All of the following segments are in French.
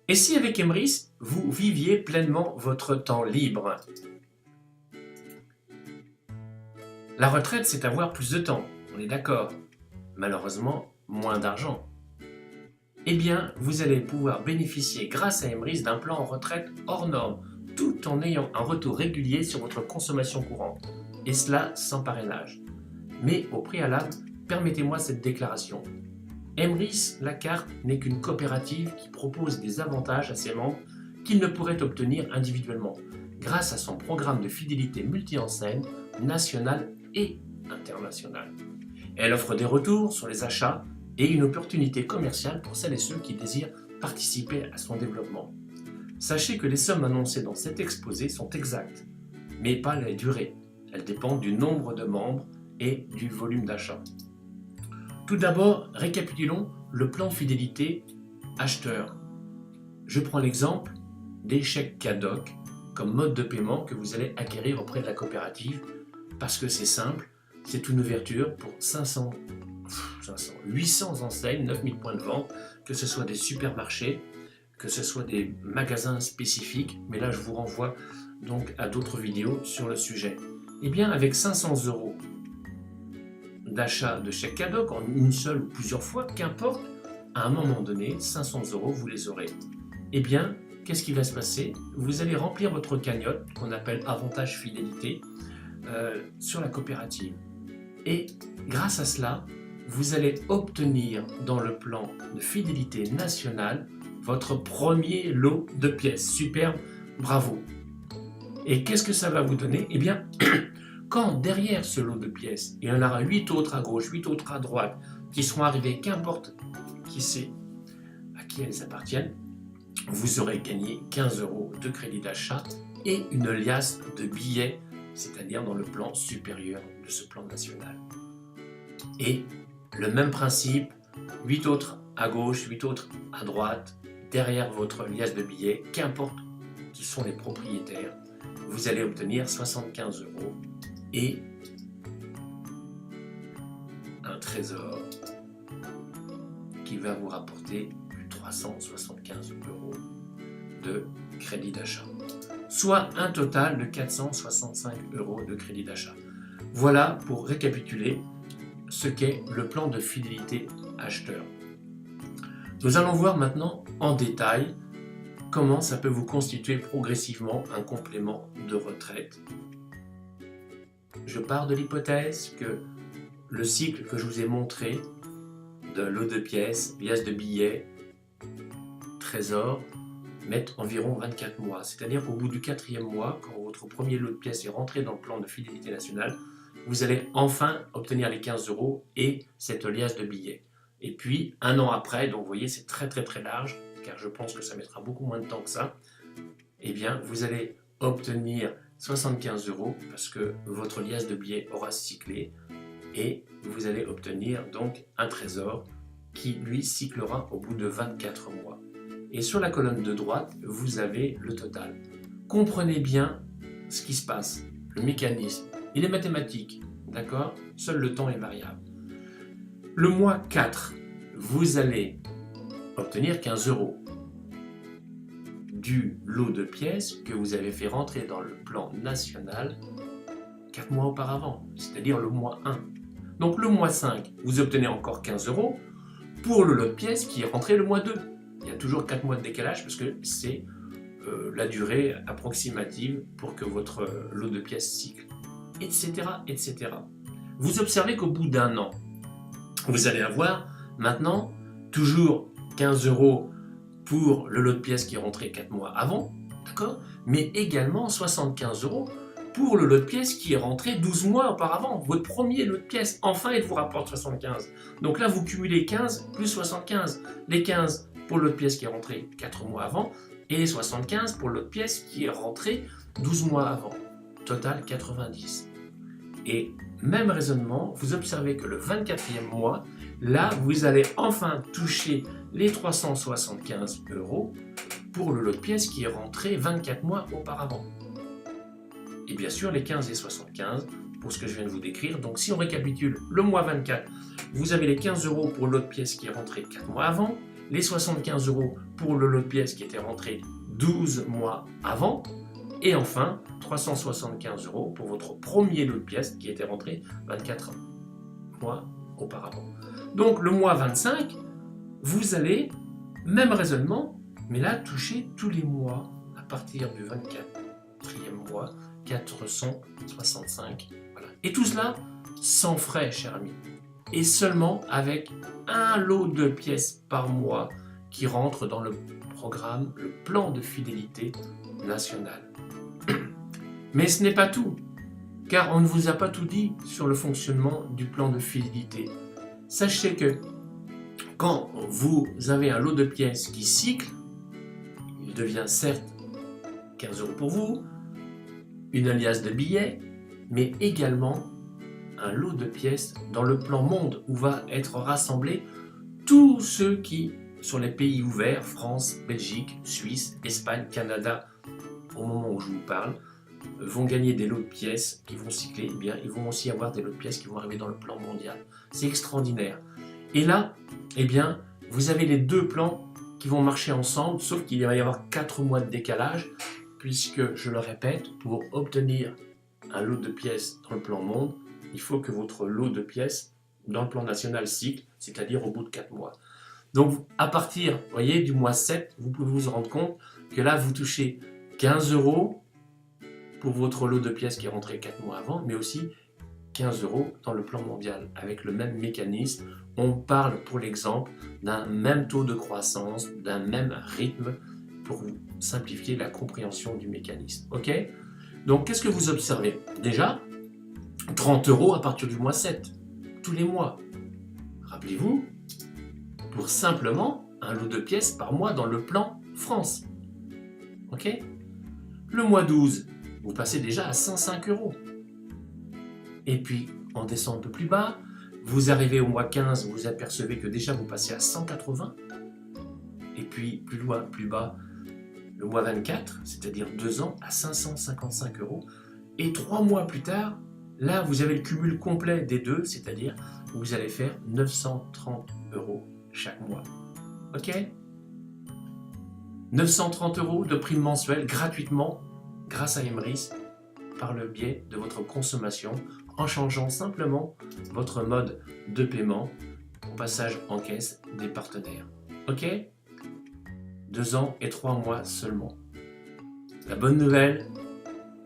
Et si avec Emrys, vous viviez pleinement votre temps libre? La retraite, c'est avoir plus de temps, on est d'accord. Malheureusement, moins d'argent. Eh bien, vous allez pouvoir bénéficier grâce à Emrys d'un plan en retraite hors norme, tout en ayant un retour régulier sur votre consommation courante. Et cela sans parrainage. Mais au préalable, permettez-moi cette déclaration. Emrys, la carte, n'est qu'une coopérative qui propose des avantages à ses membres qu'ils ne pourraient obtenir individuellement, grâce à son programme de fidélité multi-enseigne, nationale et internationale. Elle offre des retours sur les achats et une opportunité commerciale pour celles et ceux qui désirent participer à son développement. Sachez que les sommes annoncées dans cet exposé sont exactes, mais pas les durées. Elles dépendent du nombre de membres et du volume d'achat. Tout d'abord, récapitulons le plan fidélité acheteur. Je prends l'exemple des chèques CADOC comme mode de paiement que vous allez acquérir auprès de la coopérative parce que c'est simple, c'est une ouverture pour 800 enseignes, 9000 points de vente, que ce soit des supermarchés, que ce soit des magasins spécifiques, mais là je vous renvoie donc à d'autres vidéos sur le sujet. Eh bien avec 500 € d'achat de chèque CADOC en une seule ou plusieurs fois, qu'importe, à un moment donné, 500 € vous les aurez. Eh bien, qu'est-ce qui va se passer? Vous allez remplir votre cagnotte, qu'on appelle avantage fidélité, sur la coopérative. Et grâce à cela, vous allez obtenir dans le plan de fidélité nationale votre premier lot de pièces. Superbe, bravo. Et qu'est-ce que ça va vous donner? Eh bien, quand derrière ce lot de pièces, il y en aura 8 autres à gauche, 8 autres à droite, qui seront arrivés, qu'importe qui c'est, à qui elles appartiennent, vous aurez gagné 15 € de crédit d'achat et une liasse de billets, c'est-à-dire dans le plan supérieur de ce plan national. Et le même principe, 8 autres à gauche, 8 autres à droite, derrière votre liasse de billets, qu'importe qui sont les propriétaires, vous allez obtenir 75 € et un trésor qui va vous rapporter 375 € de crédit d'achat, soit un total de 465 € de crédit d'achat. Voilà pour récapituler ce qu'est le plan de fidélité acheteur. Nous allons voir maintenant en détail comment ça peut vous constituer progressivement un complément de retraite. Je pars de l'hypothèse que le cycle que je vous ai montré de lot de pièces, liasse de billets, trésor, met environ 24 mois. C'est-à-dire qu'au bout du 4e mois, quand votre premier lot de pièces est rentré dans le plan de fidélité nationale, vous allez enfin obtenir les 15 € et cette liasse de billets. Et puis, un an après, donc vous voyez, c'est très large, car je pense que ça mettra beaucoup moins de temps que ça, eh bien, vous allez obtenir 75 € parce que votre liasse de billets aura cyclé et vous allez obtenir donc un trésor qui, lui, cyclera au bout de 24 mois. Et sur la colonne de droite, vous avez le total. Comprenez bien ce qui se passe, le mécanisme. Il est mathématique, d'accord? Seul le temps est variable. Le mois 4, vous allez obtenir 15 € du lot de pièces que vous avez fait rentrer dans le plan national 4 mois auparavant, c'est-à-dire le mois 1. Donc le mois 5, vous obtenez encore 15 € pour le lot de pièces qui est rentré le mois 2. Il y a toujours 4 mois de décalage parce que c'est la durée approximative pour que votre lot de pièces cycle, etc., etc. Vous observez qu'au bout d'un an, vous allez avoir maintenant toujours 15 € pour le lot de pièces qui est rentré 4 mois avant, d'accord? Mais également 75 € pour le lot de pièces qui est rentré 12 mois auparavant. Votre premier lot de pièces, enfin, il vous rapporte 75. Donc là, vous cumulez 15 plus 75. Les 15 pour le lot de pièces qui est rentré 4 mois avant et les 75 pour le lot de pièces qui est rentré 12 mois avant. Total 90. Et même raisonnement, vous observez que le 24e mois, là, vous allez enfin toucher les 375 € pour le lot de pièces qui est rentré 24 mois auparavant. Et bien sûr, les 15 et 75 pour ce que je viens de vous décrire. Donc, si on récapitule le mois 24, vous avez les 15 € pour le lot de pièces qui est rentré 4 mois avant, les 75 € pour le lot de pièces qui était rentré 12 mois avant, et enfin 375 € pour votre premier lot de pièces qui était rentré 24 mois auparavant. Donc le mois 25, vous allez, même raisonnement, mais là toucher tous les mois à partir du 24e mois, 465. Voilà. Et tout cela sans frais, cher ami. Et seulement avec un lot de pièces par mois qui rentre dans le programme, le plan de fidélité national. Mais ce n'est pas tout, car on ne vous a pas tout dit sur le fonctionnement du plan de fidélité. Sachez que quand vous avez un lot de pièces qui cycle, il devient certes 15 € pour vous, une alias de billets, mais également un lot de pièces dans le plan monde où va être rassemblés tous ceux qui, sur les pays ouverts, France, Belgique, Suisse, Espagne, Canada, au moment où je vous parle, vont gagner des lots de pièces qui vont cycler, eh bien, ils vont aussi avoir des lots de pièces qui vont arriver dans le plan mondial. C'est extraordinaire. Et là, eh bien, vous avez les deux plans qui vont marcher ensemble, sauf qu'il va y avoir 4 mois de décalage, puisque, je le répète, pour obtenir un lot de pièces dans le plan monde, il faut que votre lot de pièces dans le plan national cycle, c'est-à-dire au bout de 4 mois. Donc, à partir, vous voyez, du mois 7, vous pouvez vous rendre compte que là, vous touchez 15 € pour votre lot de pièces qui est rentré 4 mois avant, mais aussi 15 € dans le plan mondial, avec le même mécanisme. On parle, pour l'exemple, d'un même taux de croissance, d'un même rythme, pour vous simplifier la compréhension du mécanisme. Ok ? Donc, qu'est-ce que vous observez ? Déjà, 30 € à partir du mois 7, tous les mois. Rappelez-vous, pour simplement un lot de pièces par mois dans le plan France. Ok ? Le mois 12, vous passez déjà à 105 €. Et puis, on descend un peu plus bas, vous arrivez au mois 15, vous apercevez que déjà vous passez à 180. Et puis, plus loin, plus bas, le mois 24, c'est-à-dire 2 ans, à 555 €. Et 3 mois plus tard, là, vous avez le cumul complet des deux, c'est-à-dire que vous allez faire 930 € chaque mois. Ok ? 930 € de prime mensuelle gratuitement grâce à Emrys par le biais de votre consommation en changeant simplement votre mode de paiement au passage en caisse des partenaires. Ok ? 2 ans et 3 mois seulement. La bonne nouvelle,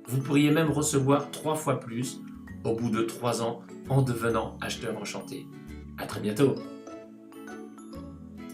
vous pourriez même recevoir 3 fois plus au bout de 3 ans en devenant acheteur enchanté. À très bientôt.